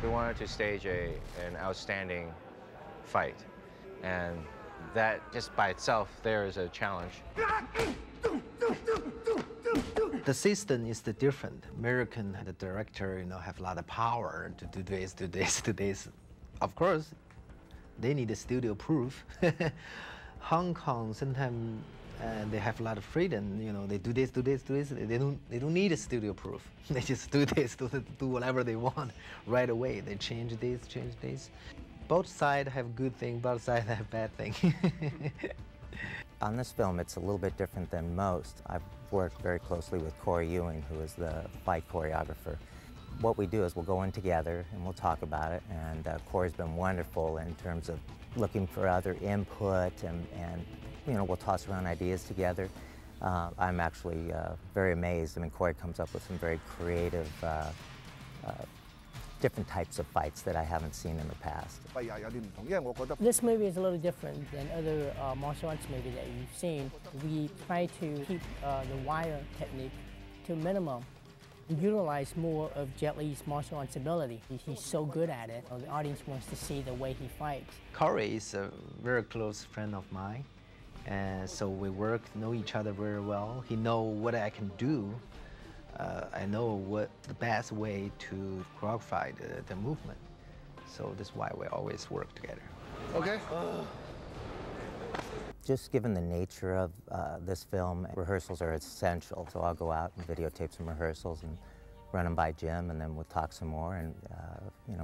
We wanted to stage an outstanding fight, and that just by itself there is a challenge. The system is the different. American, the director, have a lot of power to do this, do this, do this. Of course, they need a studio proof. Hong Kong, sometimes they have a lot of freedom. They do this, do this, do this. They don't need a studio proof. They just do this, do whatever they want right away. They change this, change this. Both sides have good things, both sides have bad things. On this film, it's a little bit different than most. I've worked very closely with Corey Ewing, who is the fight choreographer. What we do is we'll go in together and we'll talk about it, and Corey's been wonderful in terms of looking for other input, and we'll toss around ideas together. I'm actually very amazed. I mean, Corey comes up with some very creative different types of fights that I haven't seen in the past. This movie is a little different than other martial arts movies that you've seen. We try to keep the wire technique to a minimum and utilize more of Jet Li's martial arts ability. He's so good at it. The audience wants to see the way he fights. Corey is a very close friend of mine, and so we know each other very well. He knows what I can do. I know what the best way to choreograph the movement. So that's why we always work together. Okay. Just given the nature of this film, rehearsals are essential. So I'll go out and videotape some rehearsals and run them by Jim, and then we'll talk some more, and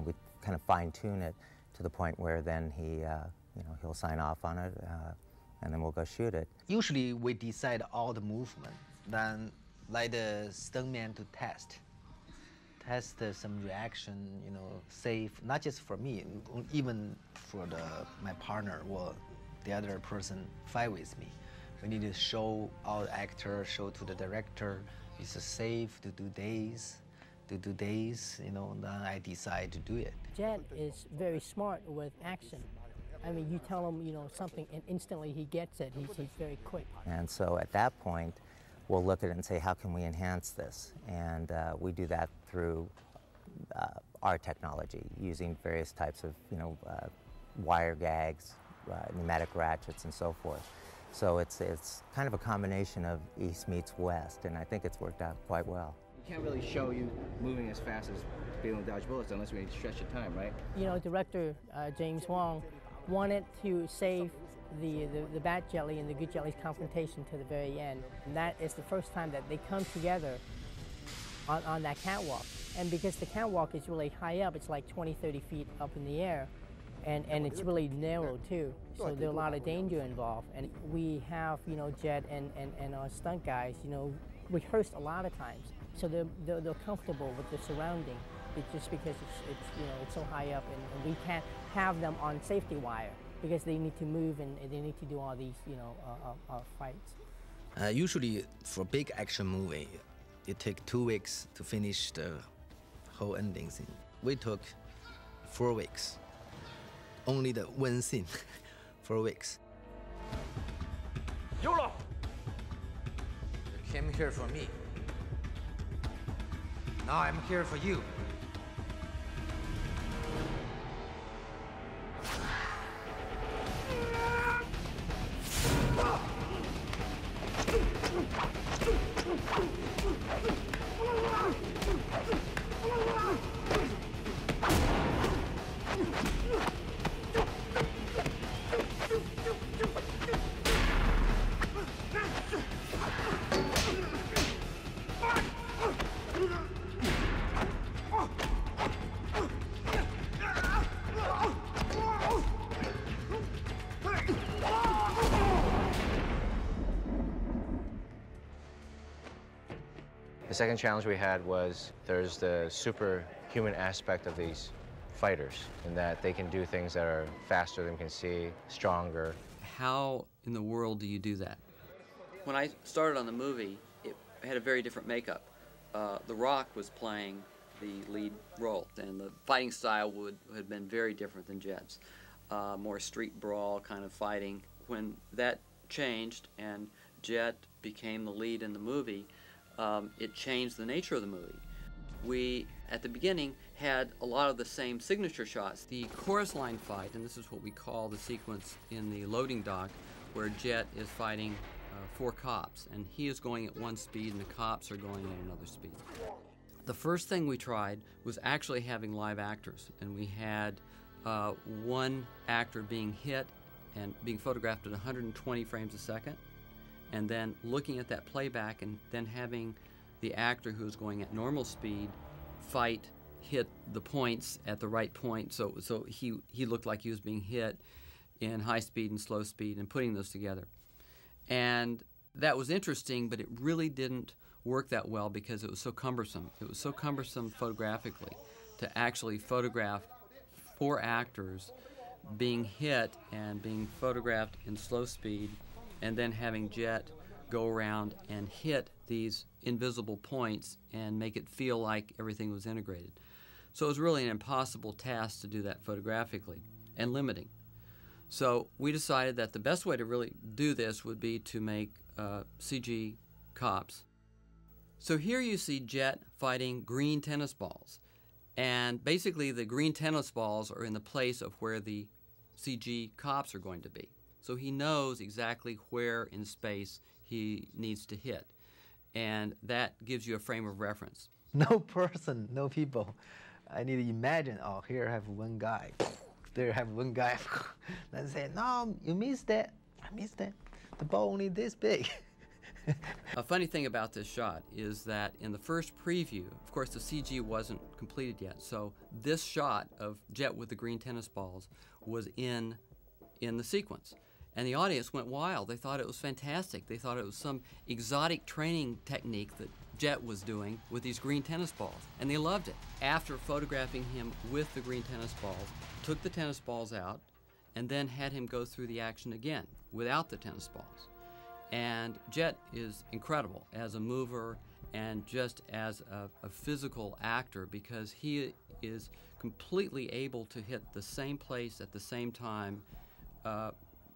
we kind of fine-tune it to the point where then he'll sign off on it, and then we'll go shoot it. Usually we decide all the movement, then like the stuntman to test some reaction, safe, not just for me, even for my partner or the other person fight with me. We need to show all the actors, show to the director, it's safe to do this, then I decide to do it. Jet is very smart with action. I mean, you tell him, something, and instantly he gets it. He's very quick. And so at that point, we'll look at it and say, how can we enhance this? And we do that through our technology, using various types of, wire gags, pneumatic ratchets, and so forth. So it's kind of a combination of East meets West, and I think it's worked out quite well. We can't really show you moving as fast as being able to dodge bullets unless we stretch your time, right? Director James Wong wanted to save the bad Jet Li and the good Jet Li's confrontation to the very end. And that is the first time that they come together on that catwalk. And because the catwalk is really high up, it's like 20, 30 feet up in the air, and it's really narrow too. So there's a lot of danger involved. And we have, Jet and our stunt guys, rehearsed a lot of times. So they're comfortable with the surrounding, just because it's so high up, and we can't have them on safety wire, because they need to move and they need to do all these, fights. Usually, for big action movie, it takes 2 weeks to finish the whole ending scene. We took 4 weeks. Only the one scene, 4 weeks. You came here for me. Now I'm here for you. The second challenge we had was there's the superhuman aspect of these fighters, in that they can do things that are faster than we can see, stronger. How in the world do you do that? When I started on the movie, it had a very different makeup. The Rock was playing the lead role, and the fighting style had been very different than Jet's. More street brawl kind of fighting. When that changed and Jet became the lead in the movie, it changed the nature of the movie. we, at the beginning, had a lot of the same signature shots. The chorus line fight, and this is what we call the sequence in the loading dock, where Jet is fighting 4 cops, and he is going at one speed and the cops are going at another speed. The first thing we tried was actually having live actors, and we had one actor being hit and being photographed at 120 frames a second, and then looking at that playback and then having the actor who is going at normal speed hit the points at the right point, so he looked like he was being hit in high speed and slow speed, and putting those together. And that was interesting, but it really didn't work that well because it was so cumbersome. It was so cumbersome photographically to actually photograph 4 actors being hit and being photographed in slow speed, and then having Jet go around and hit these invisible points and make it feel like everything was integrated. So it was really an impossible task to do that photographically, and limiting. So we decided that the best way to really do this would be to make CG cops. So here you see Jet fighting green tennis balls, and basically the green tennis balls are in the place of where the CG cops are going to be. So he knows exactly where in space he needs to hit, and that gives you a frame of reference. No person, no people. I need to imagine, oh, here I have one guy, there I have one guy. Then say, no, you missed that. I missed that. The ball only this big. A funny thing about this shot is that in the first preview, of course the CG wasn't completed yet, so this shot of Jet with the green tennis balls was in the sequence. And the audience went wild. They thought it was fantastic. They thought it was some exotic training technique that Jet was doing with these green tennis balls, and they loved it. After photographing him with the green tennis balls, took the tennis balls out, and then had him go through the action again without the tennis balls. And Jet is incredible as a mover and just as a physical actor, because he is completely able to hit the same place at the same time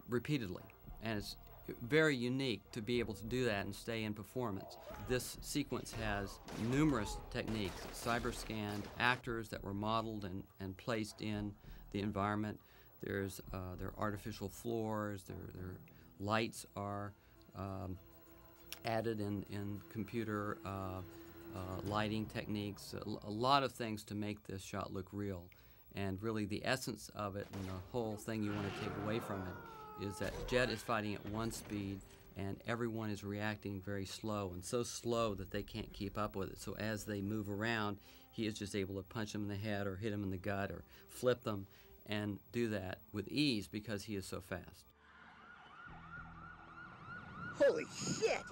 repeatedly. And it's very unique to be able to do that and stay in performance. This sequence has numerous techniques, cyber-scanned actors that were modeled and placed in the environment. There are artificial floors, their lights are added in computer lighting techniques, a lot of things to make this shot look real. And really the essence of it and the whole thing you want to take away from it is that Jet is fighting at one speed and everyone is reacting very slow, and so slow that they can't keep up with it. So as they move around, he is just able to punch them in the head or hit them in the gut or flip them, and do that with ease because he is so fast. Holy shit!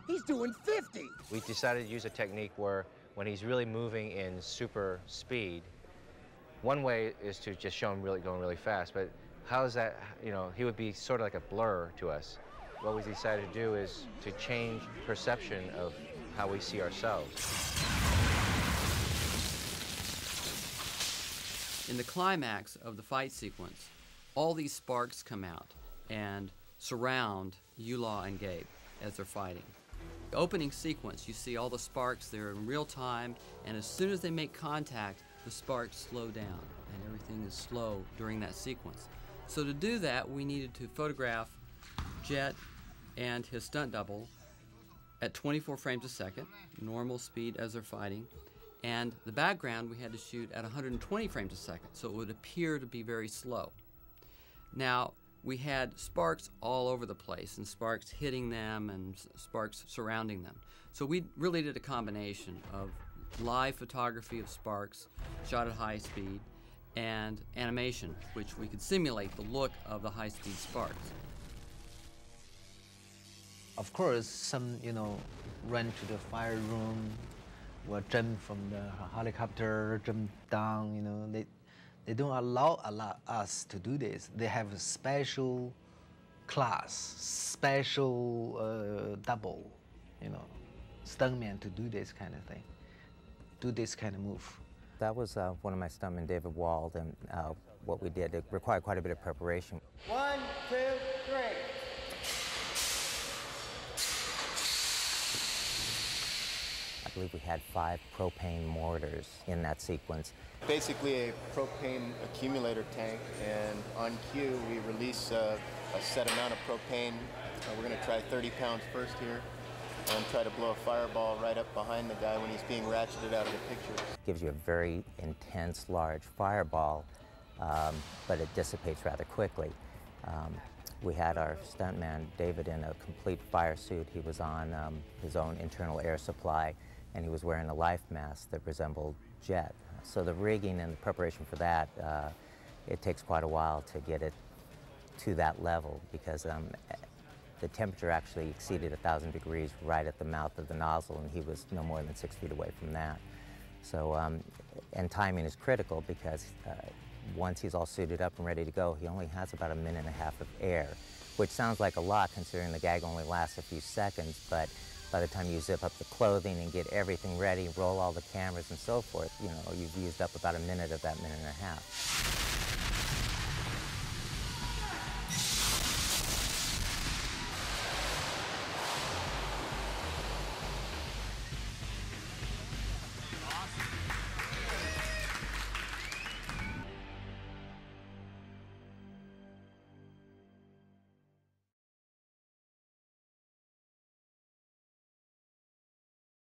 He's doing 50! We decided to use a technique where when he's really moving in super speed, one way is to just show him really going really fast, but how is that, he would be sort of like a blur to us. What we decided to do is to change perception of how we see ourselves. In the climax of the fight sequence, all these sparks come out and surround Yulaw and Gabe as they're fighting. The opening sequence, you see all the sparks there in real time, and as soon as they make contact, the sparks slow down, and everything is slow during that sequence. So to do that, we needed to photograph Jet and his stunt double at 24 frames a second, normal speed as they're fighting, and the background we had to shoot at 120 frames a second, so it would appear to be very slow. Now, we had sparks all over the place, and sparks hitting them and sparks surrounding them. So we really did a combination of live photography of sparks shot at high speed and animation, which we could simulate the look of the high-speed sparks. Of course, some, run to the fire room, or jump from the helicopter, jump down, they don't allow us to do this. They have a special class, special double, stuntman to do this kind of thing, do this kind of move. That was one of my stuntmen, David Wald, and what we did, it required quite a bit of preparation. 1, 2, 3. I believe we had 5 propane mortars in that sequence. Basically a propane accumulator tank, and on cue we release a set amount of propane. We're going to try 30 pounds first here and try to blow a fireball right up behind the guy when he's being ratcheted out of the picture. Gives you a very intense, large fireball, but it dissipates rather quickly. We had our stuntman, David, in a complete fire suit. He was on his own internal air supply, and he was wearing a life mask that resembled jet. So the rigging and the preparation for that, it takes quite a while to get it to that level, because the temperature actually exceeded 1,000 degrees right at the mouth of the nozzle, and he was no more than 6 feet away from that. So, and timing is critical, because once he's all suited up and ready to go, he only has about 1.5 minutes of air, which sounds like a lot considering the gag only lasts a few seconds, but by the time you zip up the clothing and get everything ready, roll all the cameras and so forth, you know, you've used up about 1 minute of that 1.5 minutes.